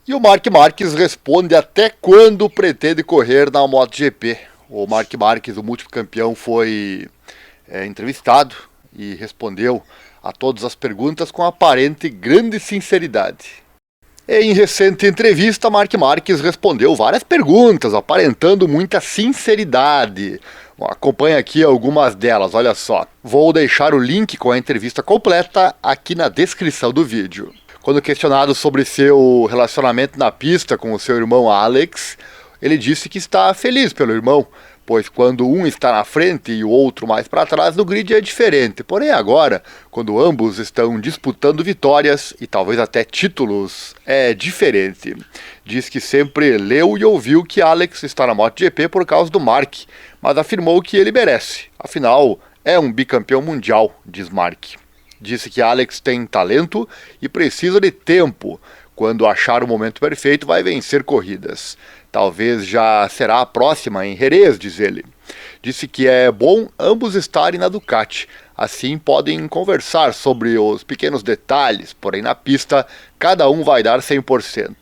E o Marc Marques responde até quando pretende correr na MotoGP. O Marc Marques, o múltiplo campeão, foi entrevistado e respondeu a todas as perguntas com aparente grande sinceridade. Em recente entrevista, Marc Marques respondeu várias perguntas, aparentando muita sinceridade. Bom, acompanhe aqui algumas delas, olha só. Vou deixar o link com a entrevista completa aqui na descrição do vídeo. Quando questionado sobre seu relacionamento na pista com o seu irmão Alex, ele disse que está feliz pelo irmão, pois quando um está na frente e o outro mais para trás no grid é diferente. Porém agora, quando ambos estão disputando vitórias e talvez até títulos, é diferente. Diz que sempre leu e ouviu que Alex está na MotoGP por causa do Marc, mas afirmou que ele merece. Afinal, é um bicampeão mundial, diz Marc. Disse que Alex tem talento e precisa de tempo. Quando achar o momento perfeito, vai vencer corridas. Talvez já será a próxima em Jerez, diz ele. Disse que é bom ambos estarem na Ducati. Assim podem conversar sobre os pequenos detalhes, porém na pista cada um vai dar 100%.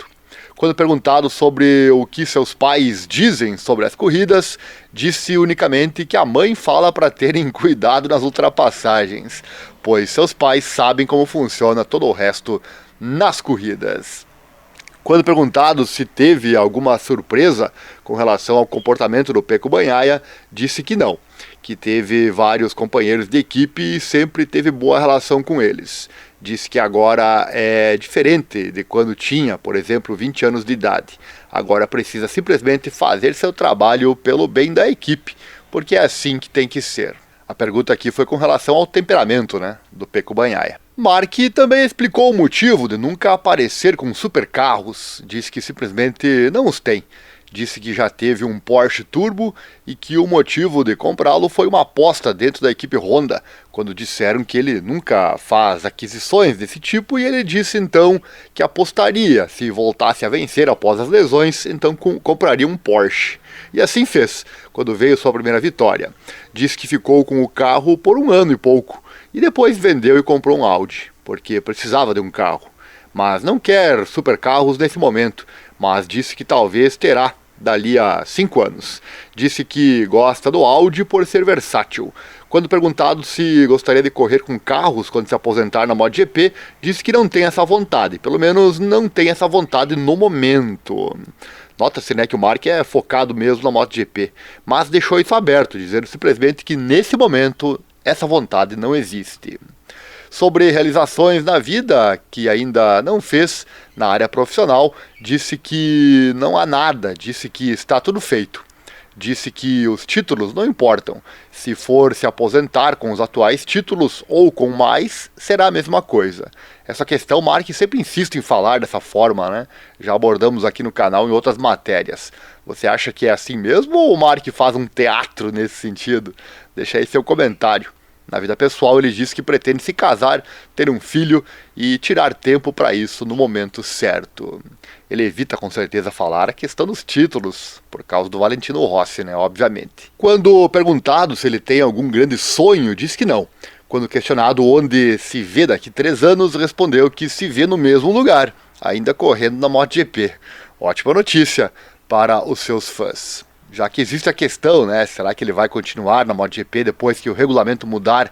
Quando perguntado sobre o que seus pais dizem sobre as corridas, disse unicamente que a mãe fala para terem cuidado nas ultrapassagens, pois seus pais sabem como funciona todo o resto nas corridas. Quando perguntado se teve alguma surpresa com relação ao comportamento do Pecco Bagnaia, disse que não, que teve vários companheiros de equipe e sempre teve boa relação com eles. Disse que agora é diferente de quando tinha, por exemplo, 20 anos de idade. Agora precisa simplesmente fazer seu trabalho pelo bem da equipe, porque é assim que tem que ser. A pergunta aqui foi com relação ao temperamento, do Pecco Bagnaia. Marc também explicou o motivo de nunca aparecer com supercarros. Disse que simplesmente não os tem. Disse que já teve um Porsche Turbo e que o motivo de comprá-lo foi uma aposta dentro da equipe Honda, quando disseram que ele nunca faz aquisições desse tipo, e ele disse então que apostaria, se voltasse a vencer após as lesões, então compraria um Porsche. E assim fez, quando veio sua primeira vitória. Disse que ficou com o carro por 1 ano e pouco, e depois vendeu e comprou um Audi, porque precisava de um carro. Mas não quer supercarros nesse momento, mas disse que talvez terá dali a 5 anos. Disse que gosta do Audi por ser versátil. Quando perguntado se gostaria de correr com carros quando se aposentar na MotoGP, disse que não tem essa vontade, pelo menos não tem essa vontade no momento. Nota-se que o Marc é focado mesmo na MotoGP, mas deixou isso aberto, dizendo simplesmente que nesse momento essa vontade não existe. Sobre realizações na vida que ainda não fez na área profissional, disse que não há nada, disse que está tudo feito. Disse que os títulos não importam. Se for se aposentar com os atuais títulos ou com mais, será a mesma coisa. Essa questão o Marc sempre insiste em falar dessa forma, Já abordamos aqui no canal em outras matérias. Você acha que é assim mesmo ou o Marc faz um teatro nesse sentido? Deixa aí seu comentário. Na vida pessoal, ele diz que pretende se casar, ter um filho e tirar tempo para isso no momento certo. Ele evita com certeza falar a questão dos títulos, por causa do Valentino Rossi, obviamente. Quando perguntado se ele tem algum grande sonho, diz que não. Quando questionado onde se vê daqui 3 anos, respondeu que se vê no mesmo lugar, ainda correndo na MotoGP. Ótima notícia para os seus fãs. Já que existe a questão, será que ele vai continuar na MotoGP depois que o regulamento mudar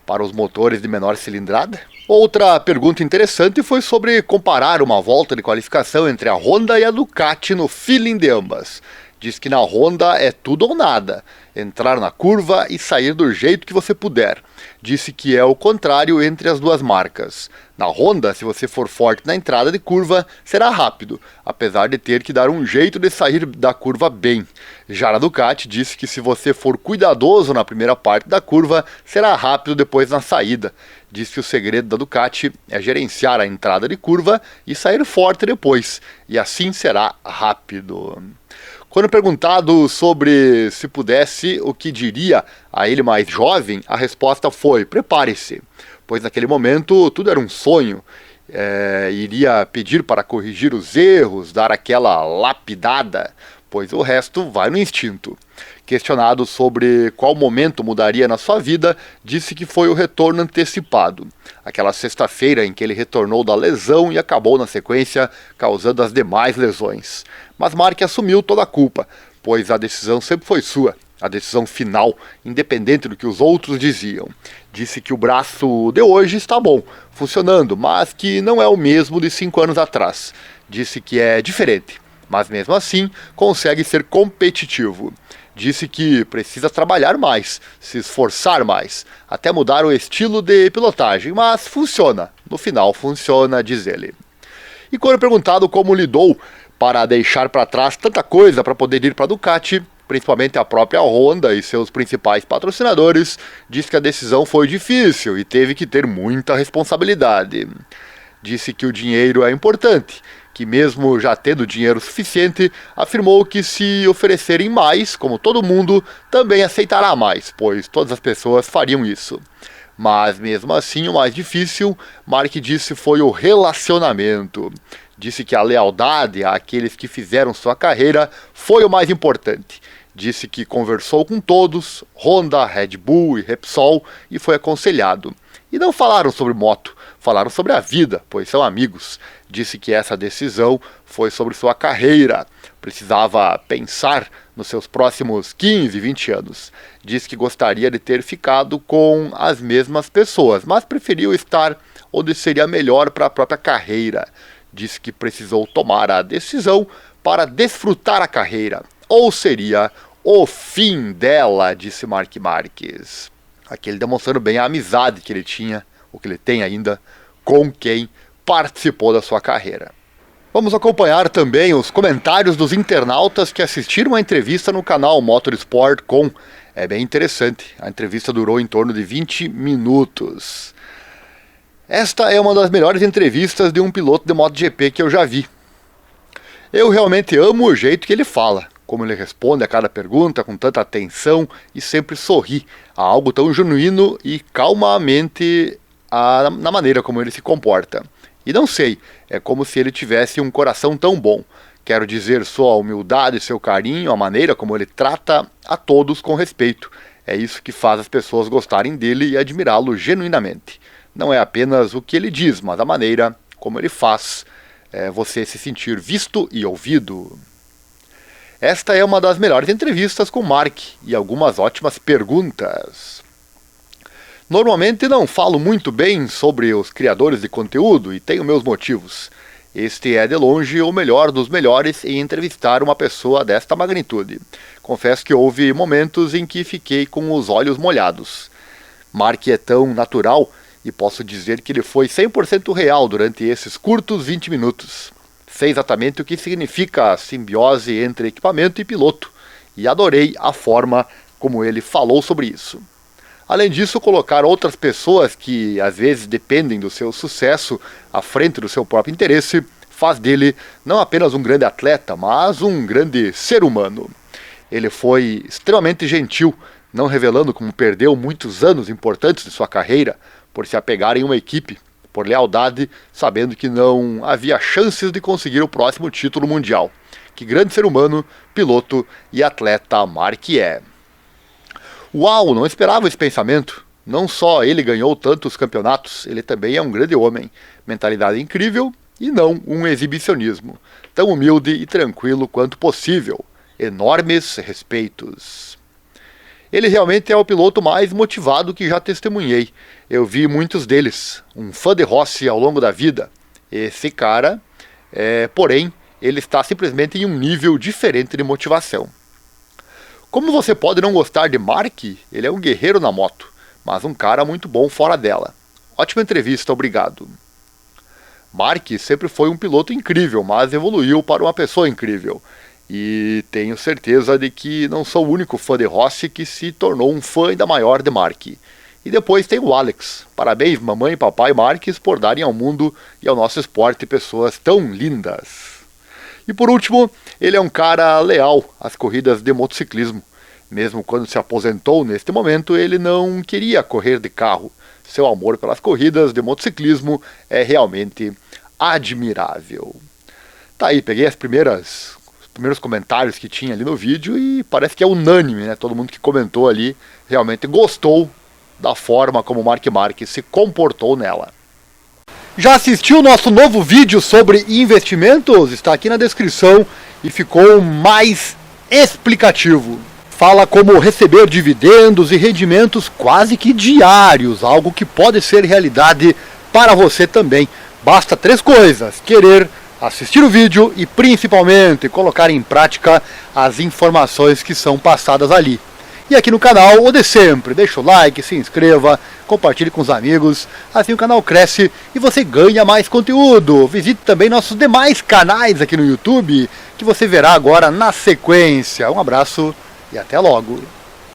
para os motores de menor cilindrada? Outra pergunta interessante foi sobre comparar uma volta de qualificação entre a Honda e a Ducati no feeling de ambas. Diz que na Honda é tudo ou nada, entrar na curva e sair do jeito que você puder. Disse que é o contrário entre as duas marcas. Na Honda, se você for forte na entrada de curva, será rápido, apesar de ter que dar um jeito de sair da curva bem. Já na Ducati, disse que se você for cuidadoso na primeira parte da curva, será rápido depois na saída. Diz que o segredo da Ducati é gerenciar a entrada de curva e sair forte depois, e assim será rápido. Quando perguntado sobre se pudesse, o que diria a ele mais jovem, a resposta foi: prepare-se, pois naquele momento tudo era um sonho. Iria pedir para corrigir os erros, dar aquela lapidada, pois o resto vai no instinto. Questionado sobre qual momento mudaria na sua vida, disse que foi o retorno antecipado. Aquela sexta-feira em que ele retornou da lesão e acabou na sequência causando as demais lesões. Mas Mark assumiu toda a culpa, pois a decisão sempre foi sua. A decisão final, independente do que os outros diziam. Disse que o braço de hoje está bom, funcionando, mas que não é o mesmo de 5 anos atrás. Disse que é diferente, mas mesmo assim consegue ser competitivo. Disse que precisa trabalhar mais, se esforçar mais, até mudar o estilo de pilotagem, mas funciona. No final funciona, diz ele. E quando perguntado como lidou para deixar para trás tanta coisa para poder ir para a Ducati, principalmente a própria Honda e seus principais patrocinadores, disse que a decisão foi difícil e teve que ter muita responsabilidade. Disse que o dinheiro é importante, que mesmo já tendo dinheiro suficiente, afirmou que se oferecerem mais, como todo mundo, também aceitará mais, pois todas as pessoas fariam isso. Mas mesmo assim, o mais difícil, Mark disse, foi o relacionamento. Disse que a lealdade àqueles que fizeram sua carreira foi o mais importante. Disse que conversou com todos, Honda, Red Bull e Repsol, e foi aconselhado. E não falaram sobre moto, falaram sobre a vida, pois são amigos. Disse que essa decisão foi sobre sua carreira. Precisava pensar nos seus próximos 15, 20 anos. Disse que gostaria de ter ficado com as mesmas pessoas, mas preferiu estar onde seria melhor para a própria carreira. Disse que precisou tomar a decisão para desfrutar a carreira, ou seria o fim dela, disse Marc Marques. Aquele demonstrando bem a amizade que ele tinha, ou que ele tem ainda, com quem participou da sua carreira. Vamos acompanhar também os comentários dos internautas que assistiram a entrevista no canal Motorsport.com. É bem interessante, a entrevista durou em torno de 20 minutos. Esta é uma das melhores entrevistas de um piloto de MotoGP que eu já vi. Eu realmente amo o jeito que ele fala, como ele responde a cada pergunta com tanta atenção e sempre sorri. Há algo tão genuíno e calmamente na maneira como ele se comporta. E não sei, é como se ele tivesse um coração tão bom. Quero dizer, sua humildade, seu carinho, a maneira como ele trata a todos com respeito. É isso que faz as pessoas gostarem dele e admirá-lo genuinamente. Não é apenas o que ele diz, mas a maneira como ele faz você se sentir visto e ouvido. Esta é uma das melhores entrevistas com Mark e algumas ótimas perguntas. Normalmente não falo muito bem sobre os criadores de conteúdo e tenho meus motivos. Este é de longe o melhor dos melhores em entrevistar uma pessoa desta magnitude. Confesso que houve momentos em que fiquei com os olhos molhados. Mark é tão natural e posso dizer que ele foi 100% real durante esses curtos 20 minutos. Sei exatamente o que significa a simbiose entre equipamento e piloto, e adorei a forma como ele falou sobre isso. Além disso, colocar outras pessoas que às vezes dependem do seu sucesso à frente do seu próprio interesse, faz dele não apenas um grande atleta, mas um grande ser humano. Ele foi extremamente gentil, não revelando como perdeu muitos anos importantes de sua carreira, por se apegar em uma equipe, por lealdade, sabendo que não havia chances de conseguir o próximo título mundial. Que grande ser humano, piloto e atleta Mark é. Uau, não esperava esse pensamento. Não só ele ganhou tantos campeonatos, ele também é um grande homem. Mentalidade incrível e não um exibicionismo. Tão humilde e tranquilo quanto possível. Enormes respeitos. Ele realmente é o piloto mais motivado que já testemunhei. Eu vi muitos deles, um fã de Rossi ao longo da vida. Esse cara, porém, ele está simplesmente em um nível diferente de motivação. Como você pode não gostar de Mark? Ele é um guerreiro na moto, mas um cara muito bom fora dela. Ótima entrevista, obrigado. Mark sempre foi um piloto incrível, mas evoluiu para uma pessoa incrível. E tenho certeza de que não sou o único fã de Rossi que se tornou um fã ainda maior de Mark. E depois tem o Alex. Parabéns, mamãe, papai e Marques, por darem ao mundo e ao nosso esporte pessoas tão lindas. E por último, ele é um cara leal às corridas de motociclismo. Mesmo quando se aposentou neste momento, ele não queria correr de carro. Seu amor pelas corridas de motociclismo é realmente admirável. Tá aí, peguei os primeiros comentários que tinha ali no vídeo e parece que é unânime, né? Todo mundo que comentou ali realmente gostou da forma como o Mark Marques se comportou nela. Já assistiu o nosso novo vídeo sobre investimentos? Está aqui na descrição e ficou mais explicativo. Fala como receber dividendos e rendimentos quase que diários, algo que pode ser realidade para você também. Basta 3 coisas: querer, assistir o vídeo e principalmente colocar em prática as informações que são passadas ali. E aqui no canal, o de sempre, deixa o like, se inscreva, compartilhe com os amigos, assim o canal cresce e você ganha mais conteúdo. Visite também nossos demais canais aqui no YouTube, que você verá agora na sequência. Um abraço e até logo!